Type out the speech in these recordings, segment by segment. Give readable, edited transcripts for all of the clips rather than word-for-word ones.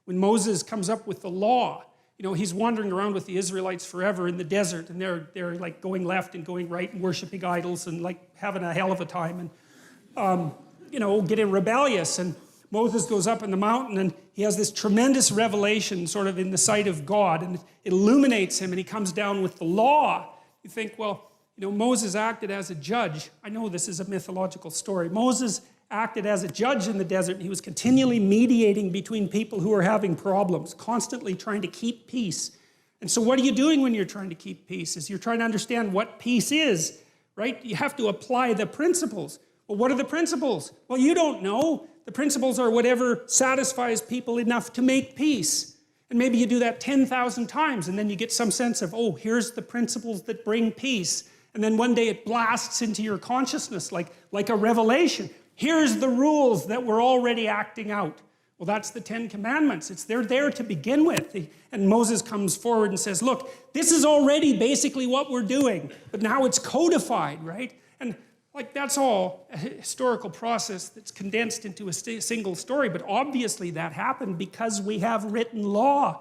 when Moses comes up with the law, you know, he's wandering around with the Israelites forever in the desert, and they're like going left and going right and worshiping idols and like having a hell of a time and, you know, getting rebellious. And Moses goes up in the mountain and he has this tremendous revelation sort of in the sight of God, and it illuminates him, and he comes down with the law. You think, well, you know, Moses acted as a judge. I know this is a mythological story. Moses acted as a judge in the desert, and he was continually mediating between people who were having problems, constantly trying to keep peace. And so what are you doing when you're trying to keep peace? Is you're trying to understand what peace is, right? You have to apply the principles. Well, what are the principles? Well, you don't know. The principles are whatever satisfies people enough to make peace. And maybe you do that 10,000 times, and then you get some sense of, oh, here's the principles that bring peace. And then one day it blasts into your consciousness like a revelation. Here's the rules that we're already acting out. Well, that's the 10 Commandments. They're there to begin with. And Moses comes forward and says, look, this is already basically what we're doing, but now it's codified, right? And like that's all a historical process that's condensed into a single story, but obviously that happened because we have written law,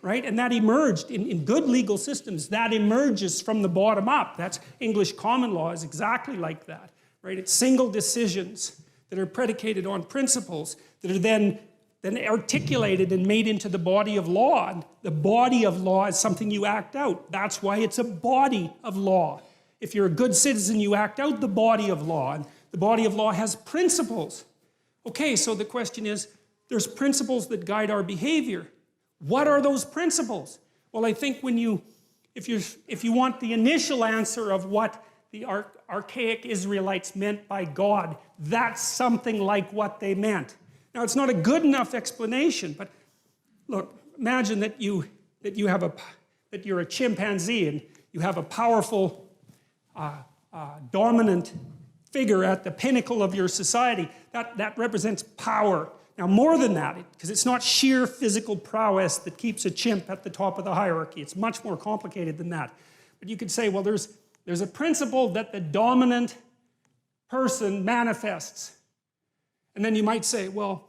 right? And that emerged in good legal systems. That emerges from the bottom up. That's English common law is exactly like that. Right? It's single decisions that are predicated on principles that are then articulated and made into the body of law. And the body of law is something you act out. That's why it's a body of law. If you're a good citizen, you act out the body of law. And the body of law has principles. Okay, so the question is, there's principles that guide our behavior. What are those principles? Well, I think if you want the initial answer of what the archaic Israelites meant by God, that's something like what they meant. Now, it's not a good enough explanation, but look, imagine that you're a chimpanzee and you have a powerful, dominant figure at the pinnacle of your society. That represents power. Now, more than that, because it's not sheer physical prowess that keeps a chimp at the top of the hierarchy. It's much more complicated than that. But you could say, well, there's a principle that the dominant person manifests. And then you might say, well,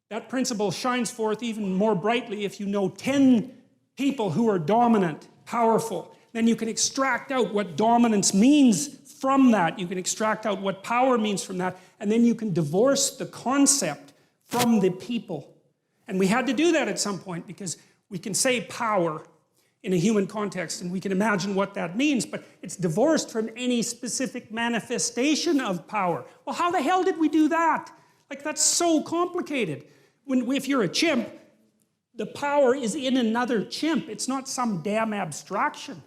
that principle shines forth even more brightly if you know 10 people who are dominant, powerful. Then you can extract out what dominance means from that. You can extract out what power means from that. And then you can divorce the concept from the people. And we had to do that at some point because we can say power in a human context, and we can imagine what that means, but it's divorced from any specific manifestation of power. Well, how the hell did we do that? Like, that's so complicated. If you're a chimp, the power is in another chimp. It's not some damn abstraction.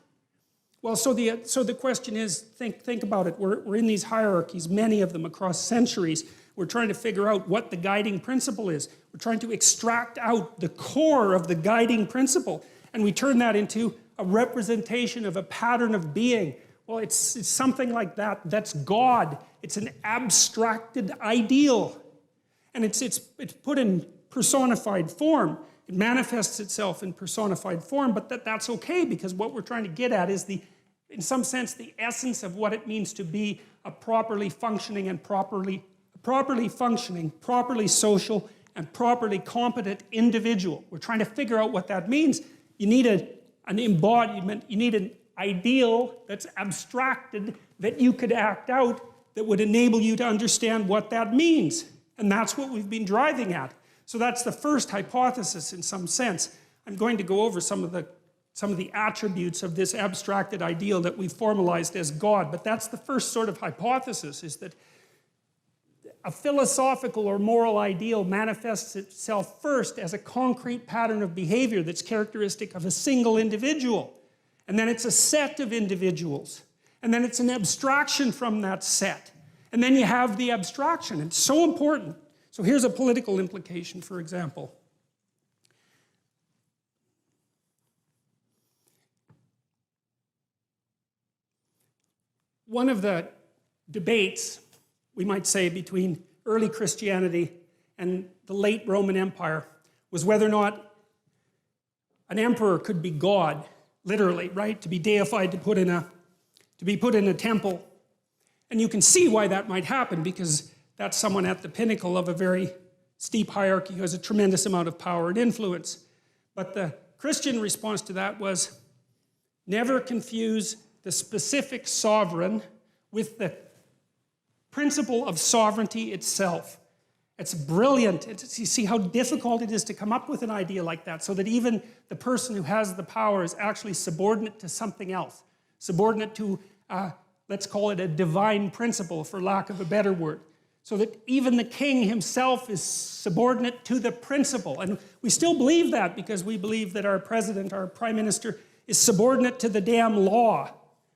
Well, so the question is, think about it. We're in these hierarchies, many of them across centuries. We're trying to figure out what the guiding principle is. We're trying to extract out the core of the guiding principle. And we turn that into a representation of a pattern of being. Well, it's something like that. That's God. It's an abstracted ideal. And it's put in personified form. It manifests itself in personified form, but that's okay because what we're trying to get at is in some sense, the essence of what it means to be a properly functioning and properly functioning, properly social, and properly competent individual. We're trying to figure out what that means. You need an embodiment, you need an ideal that's abstracted that you could act out that would enable you to understand what that means. And that's what we've been driving at. So that's the first hypothesis in some sense. I'm going to go over some of the attributes of this abstracted ideal that we've formalized as God, but that's the first sort of hypothesis, is that a philosophical or moral ideal manifests itself first as a concrete pattern of behavior that's characteristic of a single individual. And then it's a set of individuals. And then it's an abstraction from that set. And then you have the abstraction. It's so important. So here's a political implication, for example. One of the debates, we might say, between early Christianity and the late Roman Empire was whether or not an emperor could be God, literally, right? To be deified, to be put in a temple. And you can see why that might happen, because that's someone at the pinnacle of a very steep hierarchy who has a tremendous amount of power and influence. But the Christian response to that was never confuse the specific sovereign with the principle of sovereignty itself. It's brilliant. You see how difficult it is to come up with an idea like that, so that even the person who has the power is actually subordinate to something else. Subordinate to, let's call it a divine principle, for lack of a better word. So that even the king himself is subordinate to the principle. And we still believe that because we believe that our president, our prime minister, is subordinate to the damn law,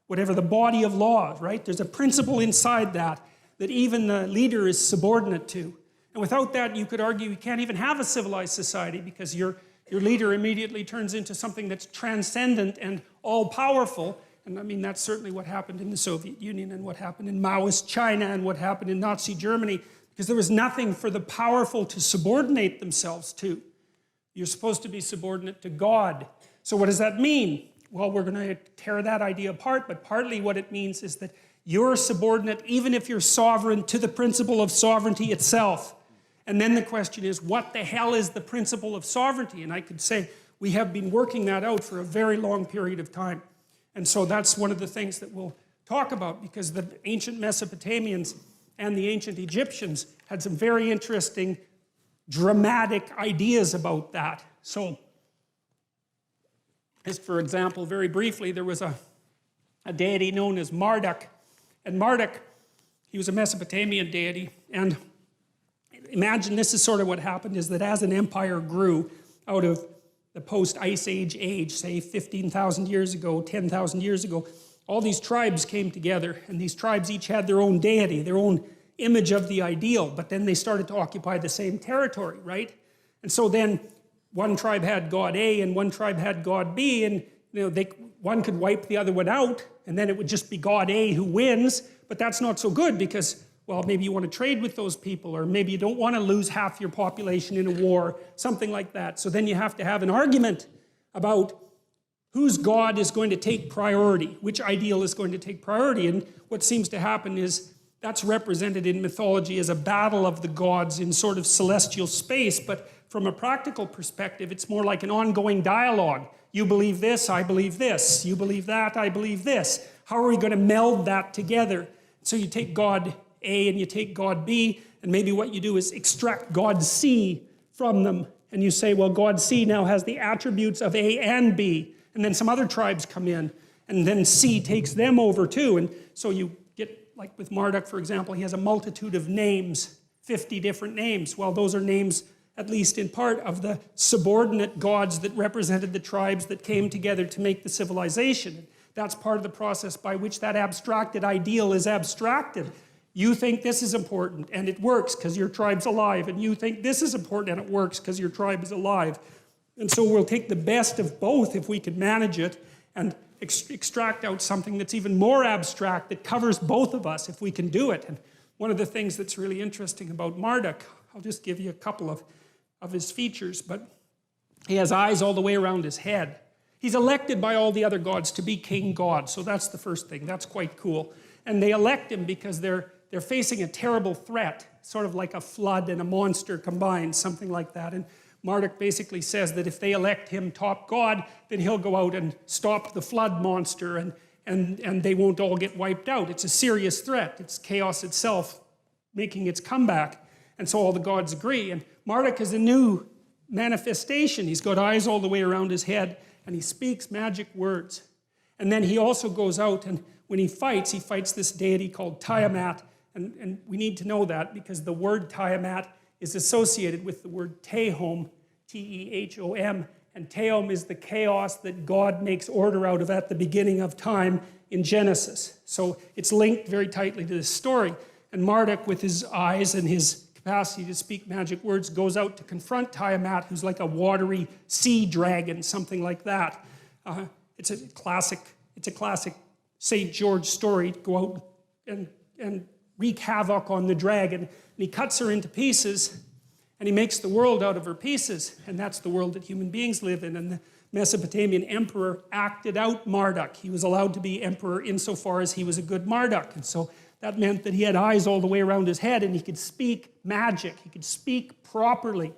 whatever the body of law, right? There's a principle inside that even the leader is subordinate to. And without that, you could argue you can't even have a civilized society, because your leader immediately turns into something that's transcendent and all-powerful. And I mean, that's certainly what happened in the Soviet Union and what happened in Maoist China and what happened in Nazi Germany, because there was nothing for the powerful to subordinate themselves to. You're supposed to be subordinate to God. So what does that mean? Well, we're going to tear that idea apart, but partly what it means is that you're subordinate, even if you're sovereign, to the principle of sovereignty itself. And then the question is, what the hell is the principle of sovereignty? And I could say we have been working that out for a very long period of time. And so that's one of the things that we'll talk about, because the ancient Mesopotamians and the ancient Egyptians had some very interesting, dramatic ideas about that. So, just for example, very briefly, there was a deity known as Marduk. And Marduk, he was a Mesopotamian deity. And imagine this is sort of what happened, is that as an empire grew out of the post-Ice Age, say 15,000 years ago, 10,000 years ago, all these tribes came together, and these tribes each had their own deity, their own image of the ideal, but then they started to occupy the same territory, right? And so then one tribe had God A and one tribe had God B, and one could wipe the other one out, and then it would just be God A who wins, but that's not so good because, well, maybe you want to trade with those people, or maybe you don't want to lose half your population in a war, something like that. So then you have to have an argument about whose God is going to take priority, which ideal is going to take priority. And what seems to happen is that's represented in mythology as a battle of the gods in sort of celestial space, but from a practical perspective, it's more like an ongoing dialogue. You believe this, I believe this. You believe that, I believe this. How are we going to meld that together? So you take God A and you take God B, and maybe what you do is extract God C from them. And you say, well, God C now has the attributes of A and B. And then some other tribes come in, and then C takes them over too. And so you get, like with Marduk, for example, he has a multitude of names, 50 different names. Well, those are names, at least in part, of the subordinate gods that represented the tribes that came together to make the civilization. That's part of the process by which that abstracted ideal is abstracted. You think this is important, and it works because your tribe's alive. And you think this is important, and it works because your tribe is alive. And so we'll take the best of both if we can manage it, and extract out something that's even more abstract that covers both of us if we can do it. And one of the things that's really interesting about Marduk, I'll just give you a couple of his features, but he has eyes all the way around his head. He's elected by all the other gods to be king god, so that's the first thing. That's quite cool. And they elect him because they're facing a terrible threat, sort of like a flood and a monster combined, something like that. And Marduk basically says that if they elect him top god, then he'll go out and stop the flood monster, and they won't all get wiped out. It's a serious threat. It's chaos itself making its comeback. And so all the gods agree. And Marduk is a new manifestation. He's got eyes all the way around his head, and he speaks magic words. And then he also goes out, and when he fights this deity called Tiamat. And we need to know that because the word Tiamat is associated with the word Tehom, T-E-H-O-M, and Tehom is the chaos that God makes order out of at the beginning of time in Genesis. So it's linked very tightly to this story. And Marduk, with his eyes and his capacity to speak magic words, goes out to confront Tiamat, who's like a watery sea dragon, something like that. It's a classic St. George story. Go out and wreak havoc on the dragon. And he cuts her into pieces, and he makes the world out of her pieces. And that's the world that human beings live in. And the Mesopotamian emperor acted out Marduk. He was allowed to be emperor insofar as he was a good Marduk. And so That meant that he had eyes all the way around his head and he could speak magic. He could speak properly.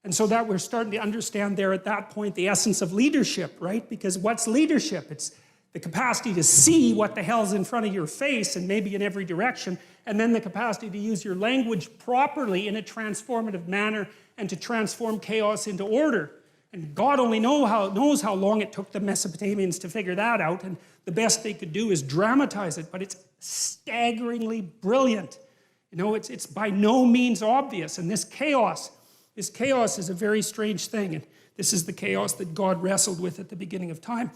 And so that we're starting to understand there at that point the essence of leadership, right? Because what's leadership? It's the capacity to see what the hell's in front of your face and maybe in every direction, and then the capacity to use your language properly in a transformative manner and to transform chaos into order. And God only knows how long it took the Mesopotamians to figure that out, and the best they could do is dramatize it, but it's staggeringly brilliant. You know, it's by no means obvious, and this chaos is a very strange thing, and this is the chaos that God wrestled with at the beginning of time.